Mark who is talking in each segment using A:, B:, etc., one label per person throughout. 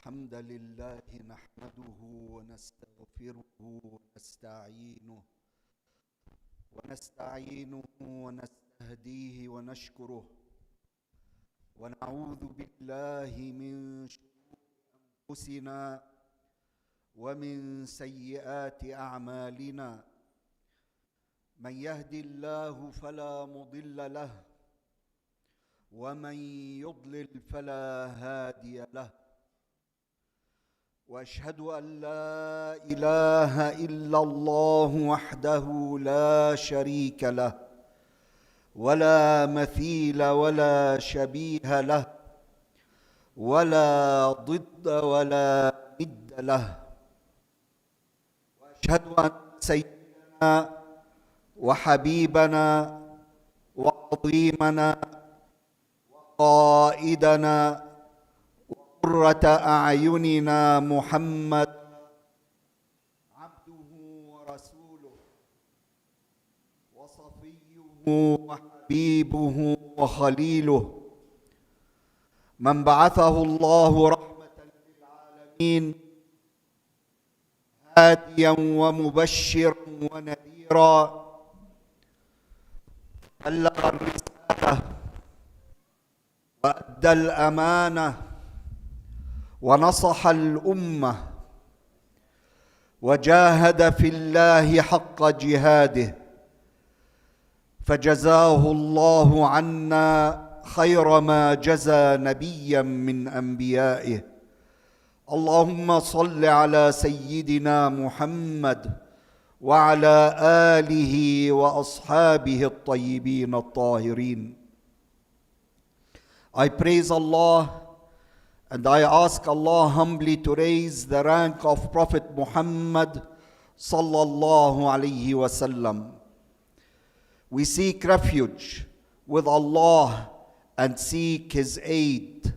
A: الحمد لله نحمده ونستغفره ونستعينه ونستهديه ونشكره ونعوذ بالله من شرور أنفسنا ومن سيئات أعمالنا. من يهد الله فلا مضل له ومن يضلل فلا هادي له، واشهد ان لا اله الا الله وحده لا شريك له ولا مثيل ولا شبيه له ولا ضد ولا ند له، واشهد ان سيدنا وحبيبنا وعظيمنا وقائدنا وقرة أعيننا محمد عبده ورسوله وصفيه وحبيبه وخليله، من بعثه الله رحمة للعالمين هاديا ومبشرا ونذيرا، بلغ الرسالة وأدى الأمانة ونصح الأمة وجاهد في الله حق جهاده، فجزاه الله عنا خير ما جزى نبيا من أنبيائه. اللهم صل على سيدنا محمد وعلى آله وأصحابه الطيبين الطاهرين. I praise Allah and I ask Allah humbly to raise the rank of Prophet Muhammad sallallahu alaihi wasallam. We seek refuge with Allah and seek His aid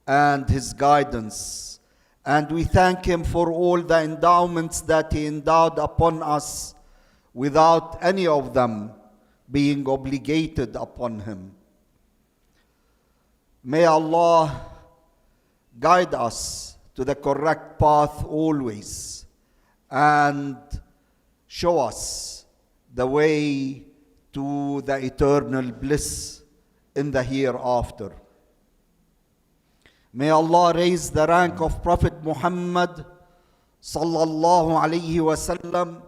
A: and His guidance. And we thank Him for all the endowments that He endowed upon us without any of them being obligated upon Him. May Allah guide us to the correct path always and show us the way to the eternal bliss in the hereafter. May Allah raise the rank of Prophet Muhammad sallallahu alaihi wasallam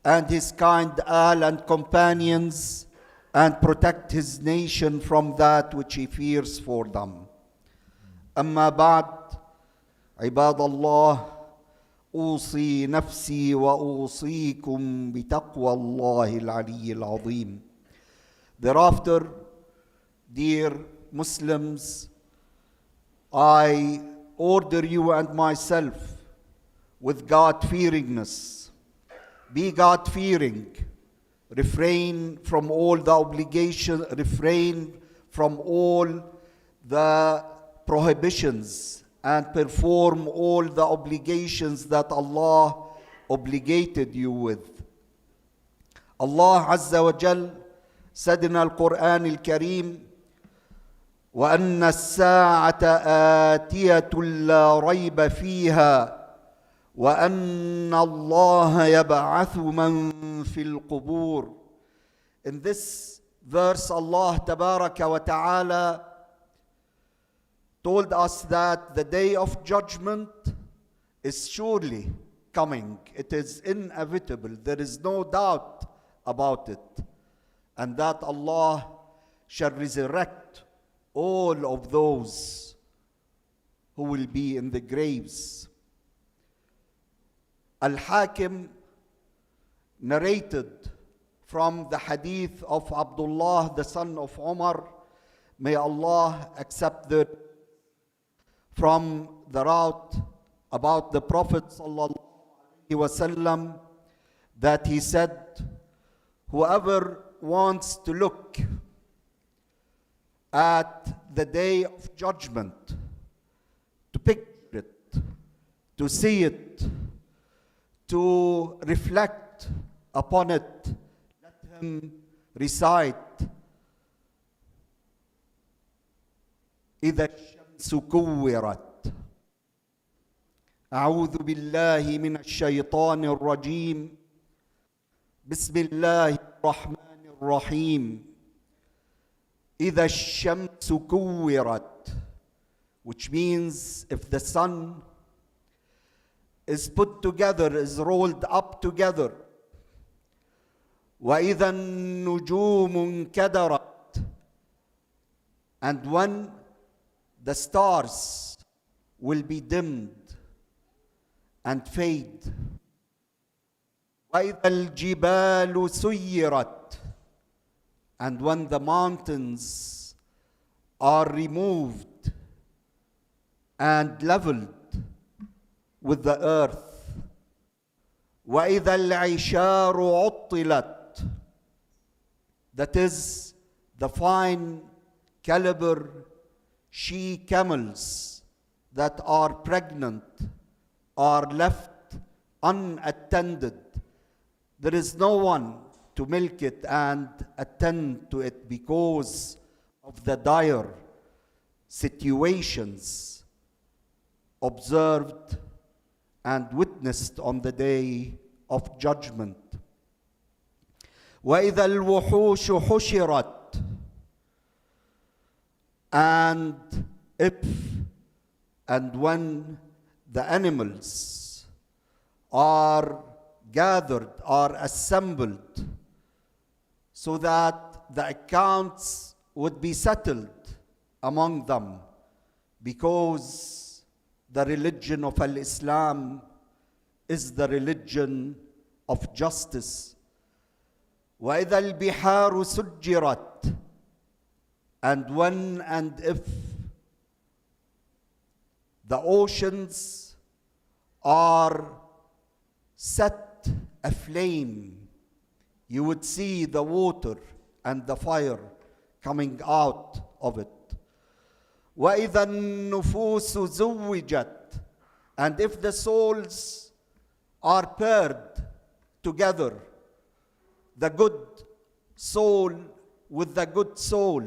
A: and his kind al and companions and protect his nation from that which he fears for them. أما بعد، عباد الله، أوصي نفسي وأوصيكم بتقوى الله العلي العظيم. Thereafter, dear Muslims, I order you and myself with God-fearingness. Be God-fearing. Refrain from all the obligations, refrain from all the prohibitions, and perform all the obligations that Allah obligated you with. Allah Azza wa Jal said in Al-Quran Al-Kareem, وَأَنَّ السَّاعَةَ آتِيَةٌ لَا رَيْبَ فِيهَا وَأَنَّ اللَّهَ يَبْعَثُ مَنْ فِي الْقُبُورِ. In this verse, Allah Tabaraka wa Ta'ala told us that the day of judgment is surely coming. It is inevitable. There is no doubt about it. And that Allah shall resurrect all of those who will be in the graves. Al-Hakim narrated from the hadith of Abdullah, the son of Umar, may Allah accept the from the route about the Prophet sallallahu alaihi wasallam, that he said, whoever wants to look at the day of judgment, to picture it, to see it, to reflect upon it, let him recite إذا الشمس كورت أعوذ بالله من الشيطان الرجيم. بسم الله الرحمن الرحيم. إذا الشمس كورت, which means if the sun is put together, is rolled up together. وإذا النجوم انكدرت, and when the stars will be dimmed and fade. وإذا الجبال سيرت, and when the mountains are removed and leveled with the earth. وإذا العشار عطلت, that is the fine caliber she camels that are pregnant are left unattended. There is no one to milk it and attend to it because of the dire situations observed and witnessed on the day of judgment. وَإِذَا الْوُحُوشُ حُشِرَتْ, and if and when the animals are gathered, are assembled, so that the accounts would be settled among them, because the religion of Islam is the religion of justice. وَإِذَا الْبِحَارُ سُجِّرَتْ, and when and if the oceans are set aflame, you would see the water and the fire coming out of it. وَإِذَا النُّفُوسُ زُوِّجَتْ, and if the souls are paired together, the good soul with the good soul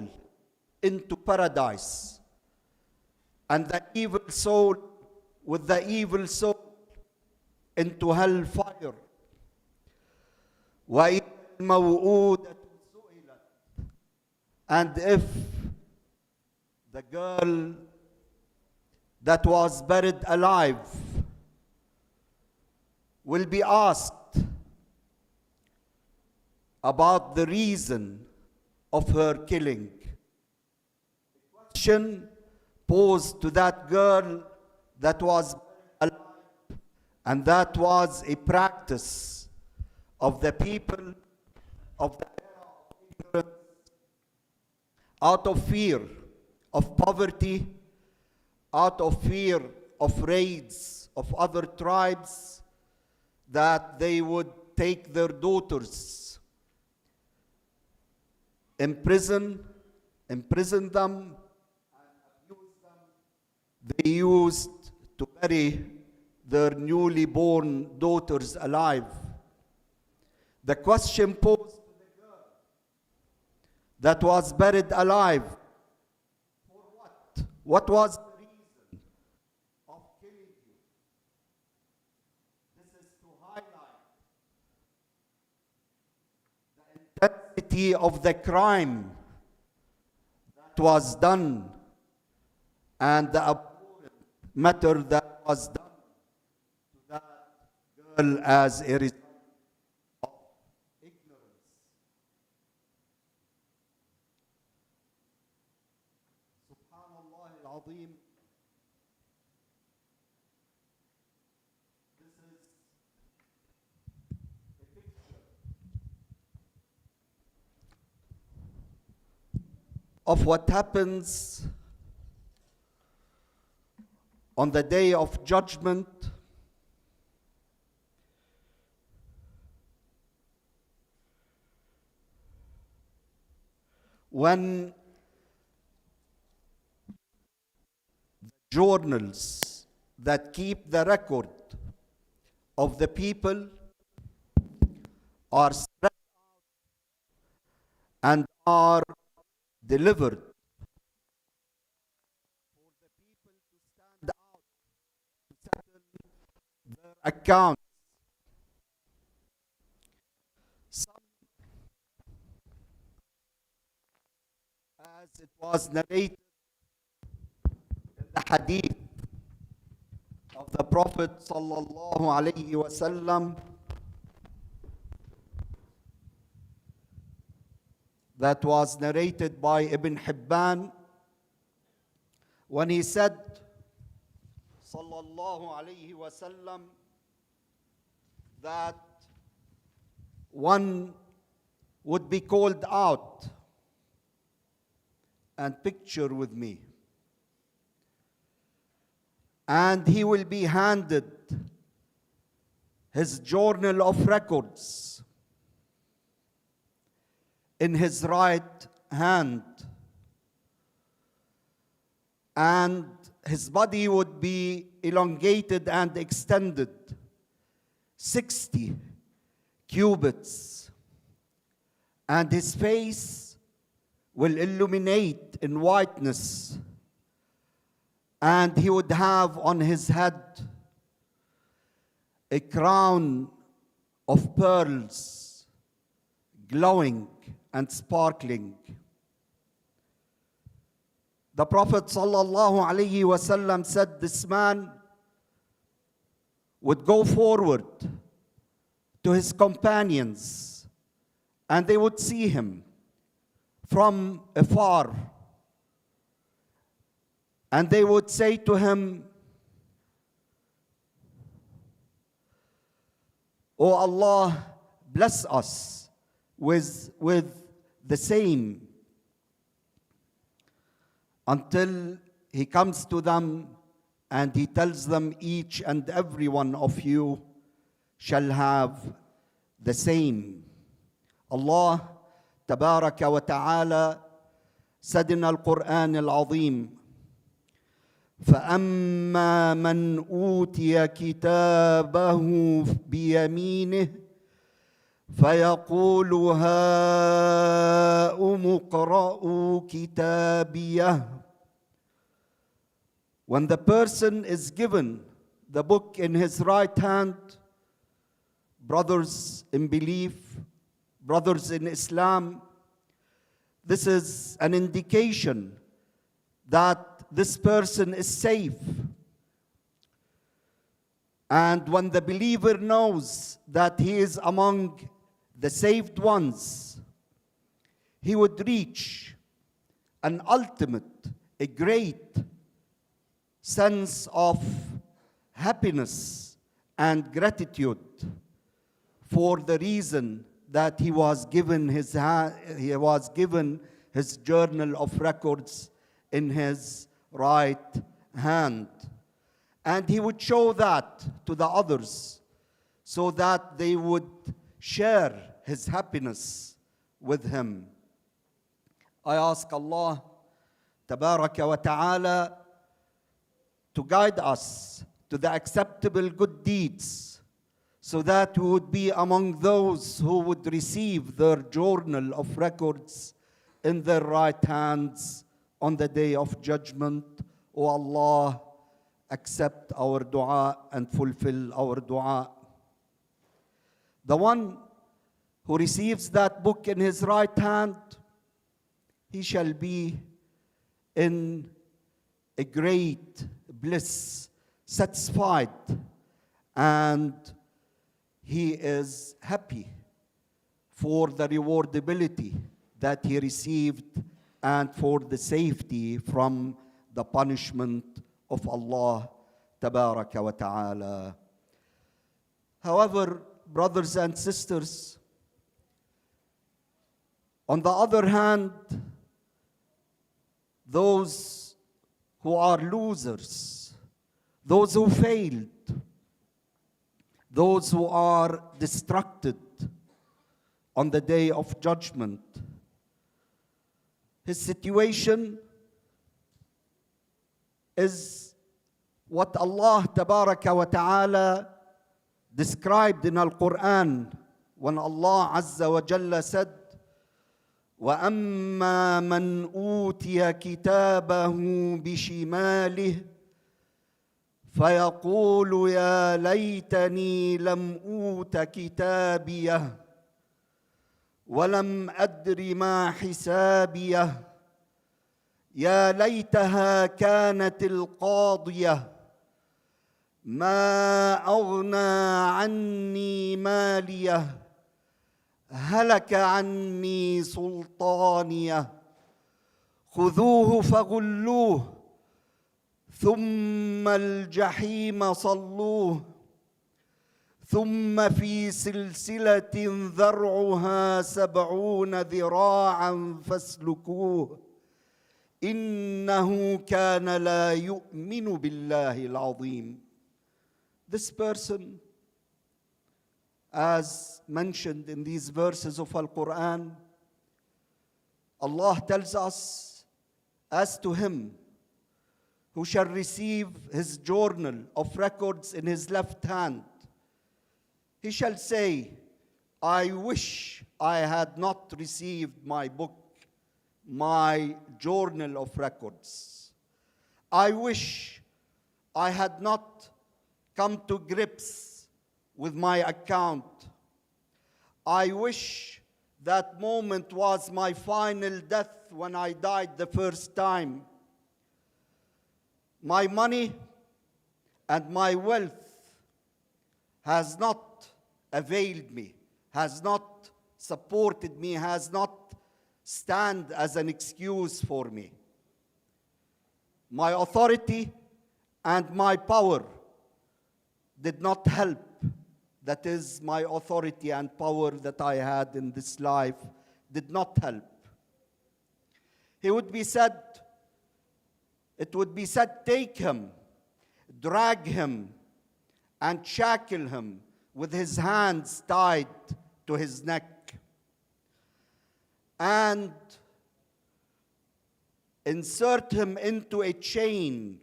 A: into paradise, and the evil soul with the evil soul into hellfire. وَإِذَا الْمَوْءُودَةُ سُئِلَتْ, and if the girl that was buried alive will be asked about the reason of her killing. The question posed to that girl that was alive, and that was a practice of the people of the era of ignorance, out of fear of poverty, out of fear of raids of other tribes, that they would take their daughters, imprison them, and abuse them. They used to bury their newly born daughters alive. The question posed to the girl that was buried alive, for what? What was the reason of killing you? This is to highlight the intensity of the crime that was done and the abhorrent matter that was done to that girl as a result of ignorance. Subhanallah al-Azim. This is a picture of what happens on the day of judgment when the journals that keep the record of the people are spread and are delivered for the people to stand out, to settle their account. Some, as it was narrated in the hadith of the Prophet sallallahu alaihi wasallam, that was narrated by Ibn Hibban, when he said, sallallahu alaihi wasallam, that one would be called out, and picture with me, and he will be handed his journal of records in his right hand, and his body would be elongated and extended 60 cubits, and his face will illuminate in whiteness, and he would have on his head a crown of pearls, glowing and sparkling. The Prophet sallallahu alaihi wasallam said this man would go forward to his companions, and they would see him from afar, and they would say to him, "Oh Allah, bless us with the same," until he comes to them and he tells them, "Each and every one of you shall have the same." Allah tabaraka wa ta'ala said in Al-Quran Al-Azim, فَأَمَّا مَنْ أُوتِيَ كِتَابَهُ بِيَمِينِهِ فَيَقُولُ هَاؤُمُ اقْرَءُوا كِتَابِيَهْ. When the person is given the book in his right hand, brothers in belief, brothers in Islam, this is an indication that this person is safe. And when the believer knows that he is among the saved ones, he would reach an ultimate, a great sense of happiness and gratitude for the reason that he was given his journal of records in his right hand. And he would show that to the others so that they would share his happiness with him. I ask Allah tabaraka wa ta'ala to guide us to the acceptable good deeds, so that we would be among those who would receive their journal of records in their right hands on the day of judgment. O Allah, accept our dua and fulfill our dua. The one who receives that book in his right hand, he shall be in a great bliss, satisfied, and he is happy for the rewardability that he received and for the safety from the punishment of Allah tabaraka wa ta'ala. However, brothers and sisters, on the other hand, those who are losers, those who failed, those who are distracted on the day of judgment, his situation is what Allah tabaraka wa ta'ala described in Al-Quran when Allah Azza wa Jalla said, وَأَمَّا مَنْ أُوتِيَ كِتَابَهُ بِشِمَالِهِ فيقول يا ليتني لم أوت كتابيه ولم أدر ما حسابيه يا ليتها كانت القاضية ما أغنى عني ماليه هلك عني سلطانيه خذوه فغلوه ثم الجحيم صلوه ثم في سلسلة ذرعها 70 ذراعا فاسلكوه إنه كان لا يؤمن بالله العظيم. This person, as mentioned in these verses of Al-Quran, Allah tells us, as to him who shall receive his journal of records in his left hand, he shall say, I wish I had not received my book, my journal of records. I wish I had not come to grips with my account. I wish that moment was my final death when I died the first time. My money and my wealth has not availed me, has not supported me, has not stand as an excuse for me. My authority and my power did not help. That is, my authority and power that I had in this life did not help. It would be said, take him, drag him, and shackle him with his hands tied to his neck, and insert him into a chain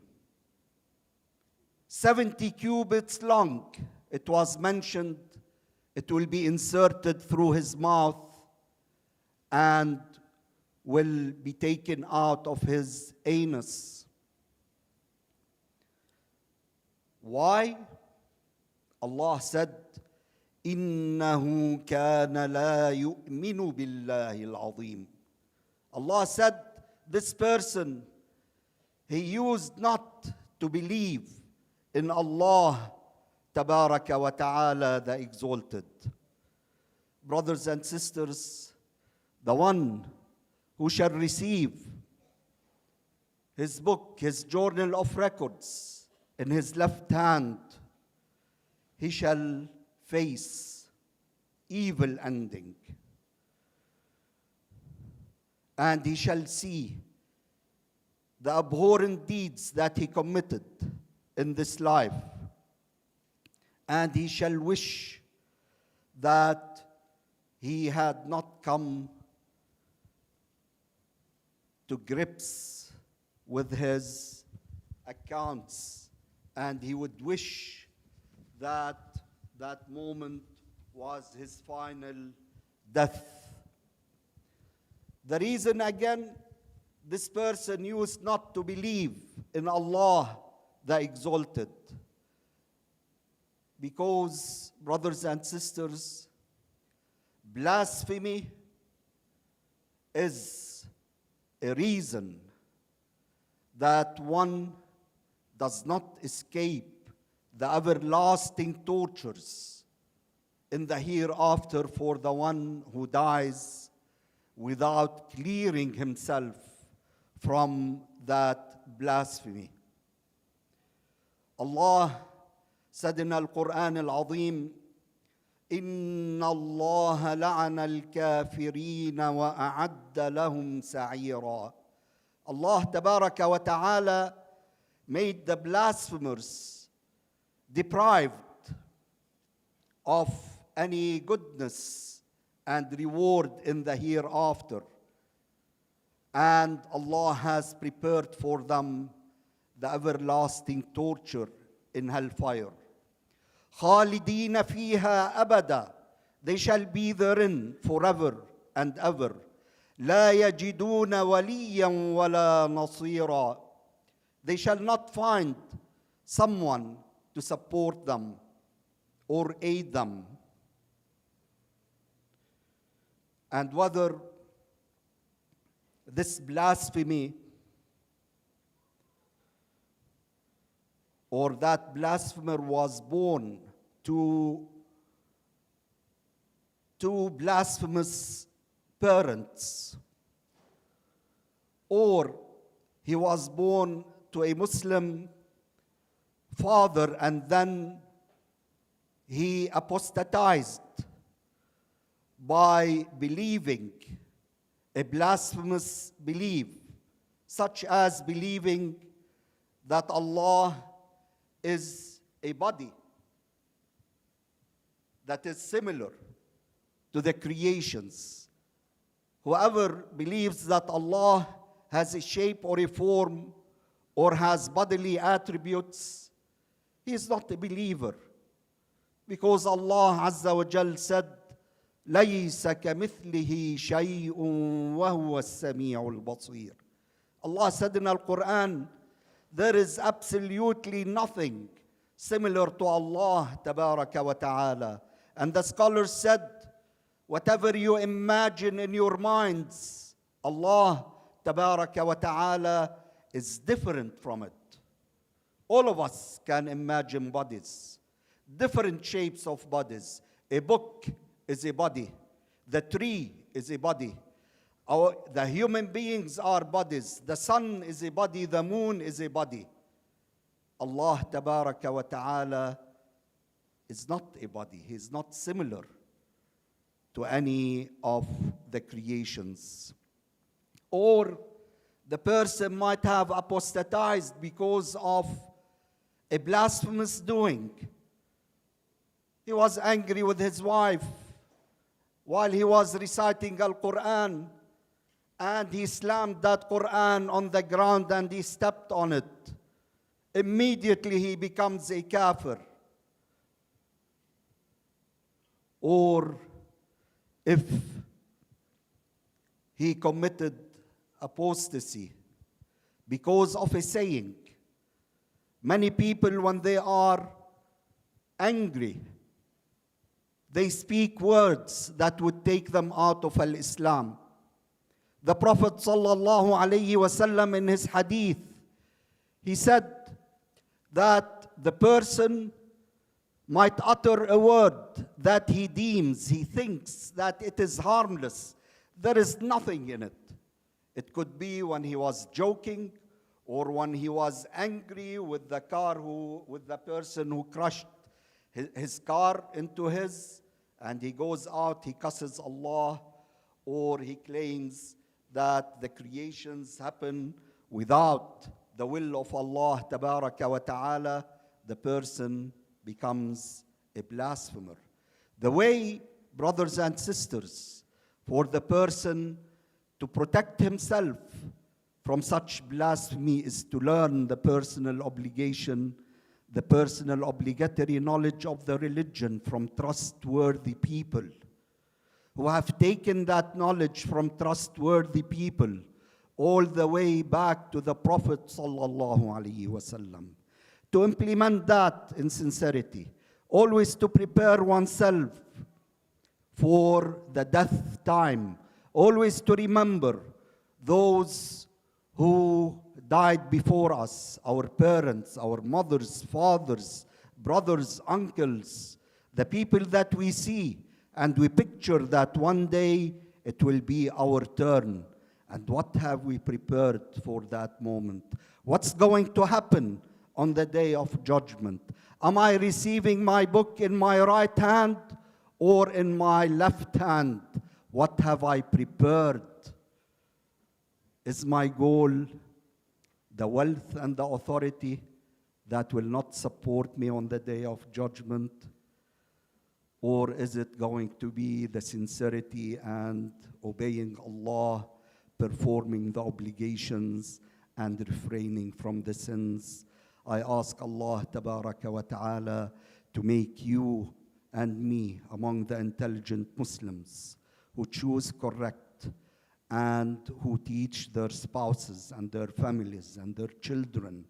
A: 70 cubits long. It was mentioned it will be inserted through his mouth and will be taken out of his anus. Why? Allah said, إِنَّهُ كَانَ لَا يُؤْمِنُ بِاللَّهِ الْعَظِيمِ. Allah said, this person, he used not to believe in Allah Tabaraka wa Ta'ala, the Exalted. Brothers and sisters, the one who shall receive his book, his journal of records in his left hand, he shall face evil ending. And he shall see the abhorrent deeds that he committed in this life. And he shall wish that he had not come to grips with his accounts, and he would wish that that moment was his final death. The reason, again, this person used not to believe in Allah the Exalted, because, brothers and sisters, blasphemy is a reason that one does not escape the everlasting tortures in the hereafter for the one who dies without clearing himself from that blasphemy. Allah said in Al-Quran Al-Azim, إِنَّ اللَّهَ لَعَنَ الْكَافِرِينَ وَأَعَدَّ لَهُمْ سَعِيرًا. Allah Tabaraka wa Ta'ala made the blasphemers deprived of any goodness and reward in the hereafter. And Allah has prepared for them the everlasting torture in hellfire. خالدين فيها أبدا. They shall be therein forever and ever. لا يجدون وليا ولا نصيرا. They shall not find someone to support them or aid them. And whether this blasphemy or that blasphemer was born to two blasphemous parents, or he was born to a Muslim father and then he apostatized by believing a blasphemous belief, such as believing that Allah is a body that is similar to the creations. Whoever believes that Allah has a shape or a form or has bodily attributes, he is not a believer. Because Allah Azza wa Jal said, لَيْسَ كَمِثْلِهِ شَيْءٌ وَهُوَ السَّمِيعُ الْبَصِيرُ. Allah said in Al-Quran, there is absolutely nothing similar to Allah Tabaraka wa Ta'ala. And the scholars said, whatever you imagine in your minds, Allah Tabaraka wa Ta'ala is different from it. All of us can imagine bodies, different shapes of bodies. A book is a body. The tree is a body. The human beings are bodies. The sun is a body. The moon is a body. Allah Tabaraka wa Ta'ala is not a body. He is not similar to any of the creations. Or the person might have apostatized because of a blasphemous doing. He was angry with his wife while he was reciting Al-Quran, and he slammed that Quran on the ground and he stepped on it. Immediately he becomes a kafir. Or if he committed apostasy because of a saying. Many people, when they are angry, they speak words that would take them out of Al-Islam. The Prophet sallallahu alaihi wasallam in his hadith, he said that the person might utter a word that he deems, he thinks that it is harmless. There is nothing in it. It could be when he was joking or when he was angry with the person who crushed his car into his, and he goes out, he curses Allah, or he claims that the creations happen without the will of Allah Tabaraka wa Ta'ala. The person becomes a blasphemer. The way, brothers and sisters, for the person to protect himself from such blasphemy is to learn the personal obligation, the personal obligatory knowledge of the religion from trustworthy people who have taken that knowledge from trustworthy people all the way back to the Prophet sallallahu alaihi wasallam. To implement that in sincerity, always to prepare oneself for the death time, always to remember those who died before us, our parents, our mothers, fathers, brothers, uncles, the people that we see, and we picture that one day it will be our turn. And what have we prepared for that moment? What's going to happen on the day of judgment? Am I receiving my book in my right hand or in my left hand? What have I prepared? Is my goal the wealth and the authority that will not support me on the day of judgment? Or is it going to be the sincerity and obeying Allah, performing the obligations and refraining from the sins? I ask Allah Tabaraka wa Ta'ala to make you and me among the intelligent Muslims who choose correct and who teach their spouses and their families and their children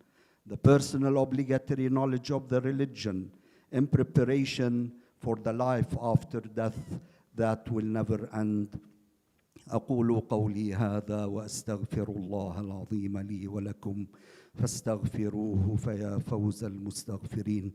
A: the personal obligatory knowledge of the religion in preparation for the life after death that will never end. أقول قولي هذا وأستغفر الله العظيم لي ولكم فاستغفروه فيا فوز المستغفرين.